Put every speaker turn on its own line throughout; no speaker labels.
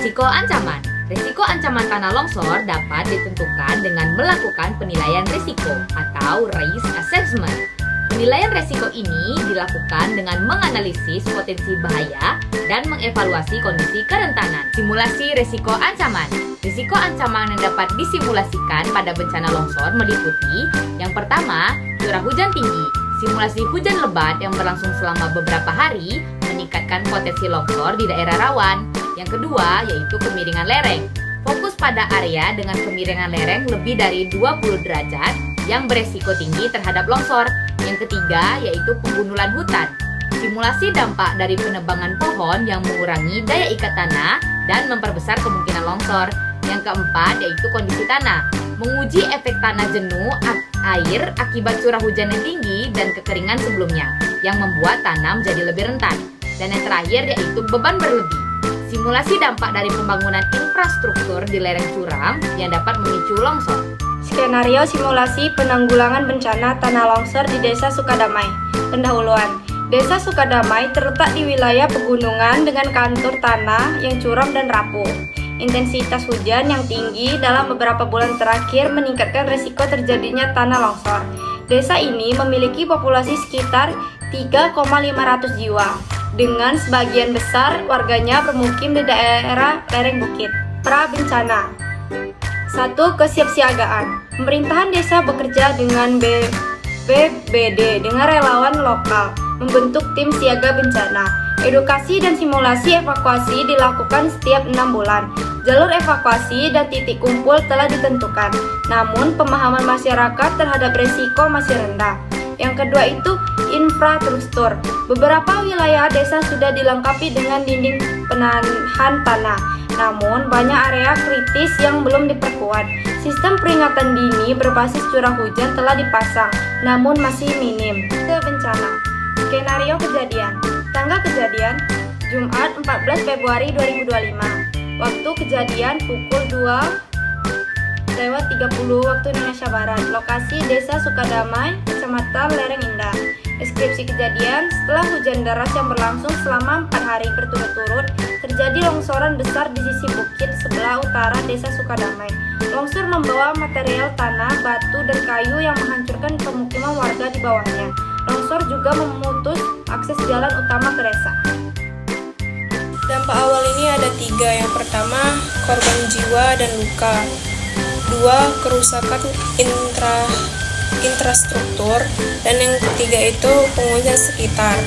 Risiko ancaman. Risiko ancaman tanah longsor dapat ditentukan dengan melakukan penilaian risiko atau risk assessment. Penilaian risiko ini dilakukan dengan menganalisis potensi bahaya dan mengevaluasi kondisi kerentanan. Simulasi risiko ancaman. Risiko ancaman yang dapat disimulasikan pada bencana longsor meliputi yang pertama, curah hujan tinggi. Simulasi hujan lebat yang berlangsung selama beberapa hari meningkatkan potensi longsor di daerah rawan. Yang kedua, yaitu kemiringan lereng. Fokus pada area dengan kemiringan lereng lebih dari 20 derajat yang beresiko tinggi terhadap longsor. Yang ketiga, yaitu penggundulan hutan. Simulasi dampak dari penebangan pohon yang mengurangi daya ikat tanah dan memperbesar kemungkinan longsor. Yang keempat, yaitu kondisi tanah. Menguji efek tanah jenuh air akibat curah hujan yang tinggi dan kekeringan sebelumnya yang membuat tanah menjadi lebih rentan. Dan yang terakhir, yaitu beban berlebih. Simulasi dampak dari pembangunan infrastruktur di lereng curam yang dapat memicu longsor.
Skenario simulasi penanggulangan bencana tanah longsor di Desa Sukadamai. Pendahuluan. Desa Sukadamai terletak di wilayah pegunungan dengan kontur tanah yang curam dan rapuh. Intensitas hujan yang tinggi dalam beberapa bulan terakhir meningkatkan risiko terjadinya tanah longsor. Desa ini memiliki populasi sekitar 3,500 jiwa, dengan sebagian besar warganya bermukim di daerah lereng bukit. Pra-bencana. 1. Kesiapsiagaan. Pemerintahan desa bekerja dengan BPBD dengan relawan lokal, membentuk tim siaga bencana. Edukasi dan simulasi evakuasi dilakukan setiap 6 bulan. Jalur evakuasi dan titik kumpul telah ditentukan, namun pemahaman masyarakat terhadap risiko masih rendah. Yang kedua itu infrastruktur. Beberapa wilayah desa sudah dilengkapi dengan dinding penahan tanah, namun banyak area kritis yang belum diperkuat. Sistem peringatan dini berbasis curah hujan telah dipasang, namun masih minim. Bencana. Skenario kejadian. Tanggal kejadian Jumat 14 Februari 2025. Waktu kejadian pukul 2:30 waktu Indonesia Barat. Lokasi Desa Sukadamai, Kecamatan Lereng Indah. Deskripsi kejadian: setelah hujan deras yang berlangsung selama 4 hari berturut-turut, terjadi longsoran besar di sisi bukit sebelah utara Desa Sukadamai. Longsor membawa material tanah, batu, dan kayu yang menghancurkan pemukiman warga di bawahnya. Longsor juga memutus akses jalan utama ke desa.
Dampak awal ini ada 3. Yang pertama, korban jiwa dan luka. 2. Kerusakan infrastruktur. Dan yang ketiga itu pengungsian sekitar.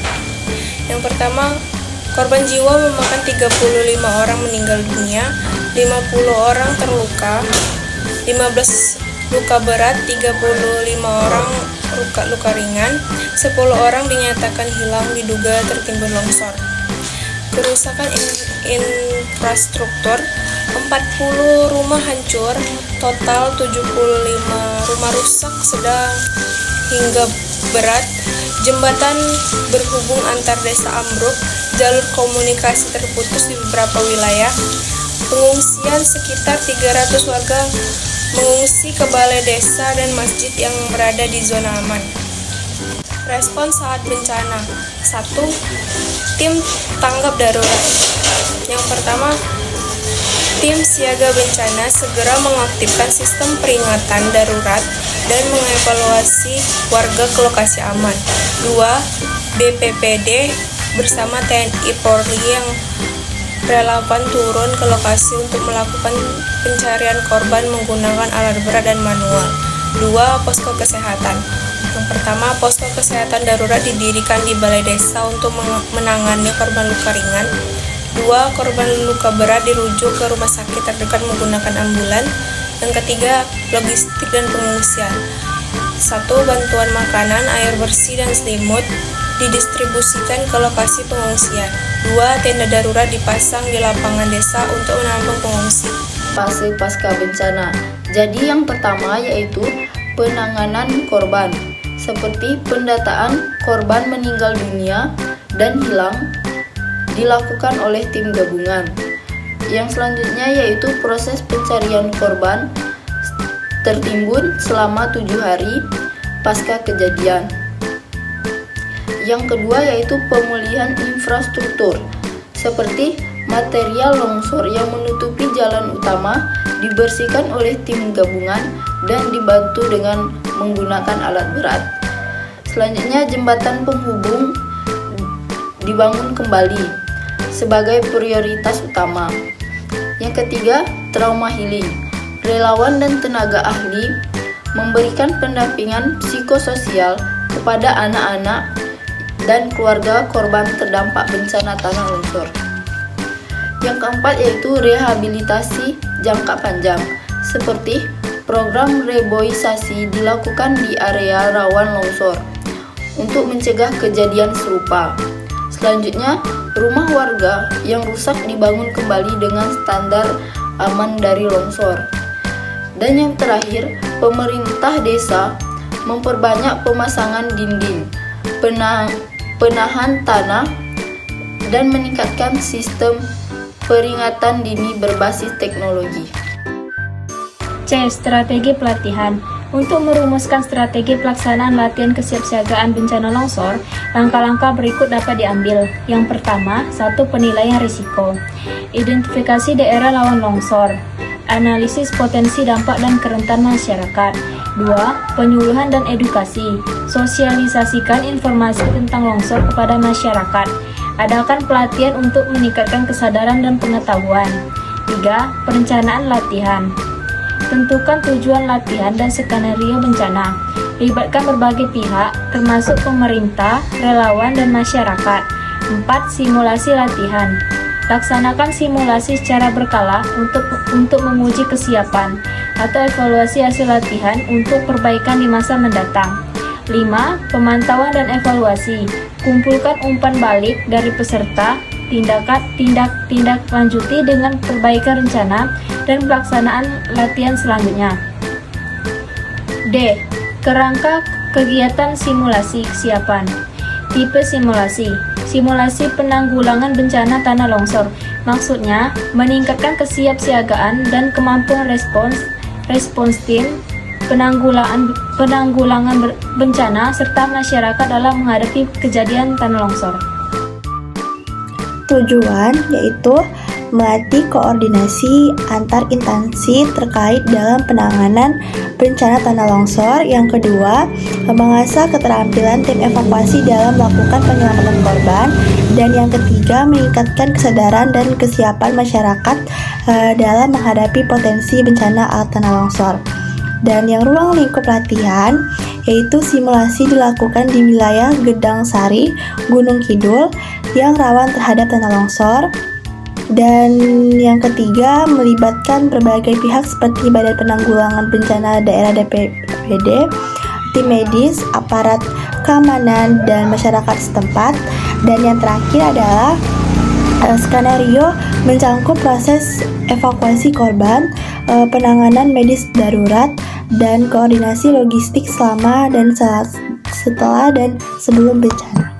Yang pertama, korban jiwa memakan 35 orang meninggal dunia, 50 orang terluka, 15 luka berat, 35 orang luka ringan, 10 orang dinyatakan hilang diduga tertimbun longsor. Kerusakan infrastruktur: 40 rumah hancur, total 75 rumah rusak sedang hingga berat, jembatan berhubung antar desa ambruk, jalur komunikasi terputus di beberapa wilayah. Pengungsian: sekitar 300 warga mengungsi ke balai desa dan masjid yang berada di zona aman. Respon saat bencana. 1. Tim tanggap darurat. Yang pertama, tim siaga bencana segera mengaktifkan sistem peringatan darurat dan mengevaluasi warga ke lokasi aman. 2. BPBD bersama TNI Polri yang relawan turun ke lokasi untuk melakukan pencarian korban menggunakan alat berat dan manual. 2. Posko kesehatan. Yang pertama, posko kesehatan darurat didirikan di balai desa untuk menangani korban luka ringan. 2. Korban luka berat dirujuk ke rumah sakit terdekat menggunakan ambulan. Yang ketiga, logistik dan pengungsian. 1. Bantuan makanan, air bersih, dan selimut didistribusikan ke lokasi pengungsian. 2. Tenda darurat dipasang di lapangan desa untuk menampung pengungsi.
Fase pasca bencana. Jadi yang pertama yaitu penanganan korban, seperti pendataan korban meninggal dunia dan hilang dilakukan oleh tim gabungan. Yang selanjutnya yaitu proses pencarian korban tertimbun selama 7 hari pasca kejadian. Yang kedua yaitu pemulihan infrastruktur, seperti Material longsor yang menutupi jalan utama dibersihkan oleh tim gabungan dan dibantu dengan menggunakan alat berat. Selanjutnya, jembatan penghubung dibangun kembali sebagai prioritas utama. Yang ketiga, trauma healing. Relawan dan tenaga ahli memberikan pendampingan psikososial kepada anak-anak dan keluarga korban terdampak bencana tanah longsor. Yang keempat yaitu rehabilitasi jangka panjang, seperti program reboisasi dilakukan di area rawan longsor untuk mencegah kejadian serupa. Selanjutnya, rumah warga yang rusak dibangun kembali dengan standar aman dari longsor. Dan yang terakhir, pemerintah desa memperbanyak pemasangan dinding, penahan tanah, dan meningkatkan sistem peringatan dini berbasis teknologi.
C. Strategi pelatihan. Untuk merumuskan strategi pelaksanaan latihan kesiapsiagaan bencana longsor, langkah-langkah berikut dapat diambil. Yang pertama, 1. Penilaian risiko. Identifikasi daerah rawan longsor. Analisis potensi dampak dan kerentanan masyarakat. 2. Penyuluhan dan edukasi. Sosialisasikan informasi tentang longsor kepada masyarakat. Adakan pelatihan untuk meningkatkan kesadaran dan pengetahuan. 3. Perencanaan latihan. Tentukan tujuan latihan dan skenario bencana. Libatkan berbagai pihak, termasuk pemerintah, relawan, dan masyarakat. 4. Simulasi latihan. Laksanakan simulasi secara berkala untuk menguji kesiapan atau evaluasi hasil latihan untuk perbaikan di masa mendatang. 5. Pemantauan dan evaluasi. Kumpulkan umpan balik dari peserta, tindak lanjuti dengan perbaikan rencana dan pelaksanaan latihan selanjutnya. D. Kerangka kegiatan simulasi kesiapan. Tipe simulasi. Simulasi penanggulangan bencana tanah longsor. Maksudnya, meningkatkan kesiapsiagaan dan kemampuan respons tim, penanggulangan bencana serta masyarakat dalam menghadapi kejadian tanah longsor.
Tujuan yaitu melatih koordinasi antar instansi terkait dalam penanganan bencana tanah longsor. Yang kedua, mengasah keterampilan tim evakuasi dalam melakukan penyelamatan korban. Dan yang ketiga, meningkatkan kesadaran dan kesiapan masyarakat dalam menghadapi potensi bencana alat tanah longsor. Dan yang ruang lingkup latihan yaitu simulasi dilakukan di wilayah Gedang Sari, Gunung Kidul yang rawan terhadap tanah longsor. Dan yang ketiga, melibatkan berbagai pihak seperti Badan Penanggulangan Bencana Daerah BPBD, tim medis, aparat keamanan, dan masyarakat setempat. Dan yang terakhir adalah skenario mencangkup proses evakuasi korban, penanganan medis darurat, dan koordinasi logistik selama dan setelah dan sebelum bencana.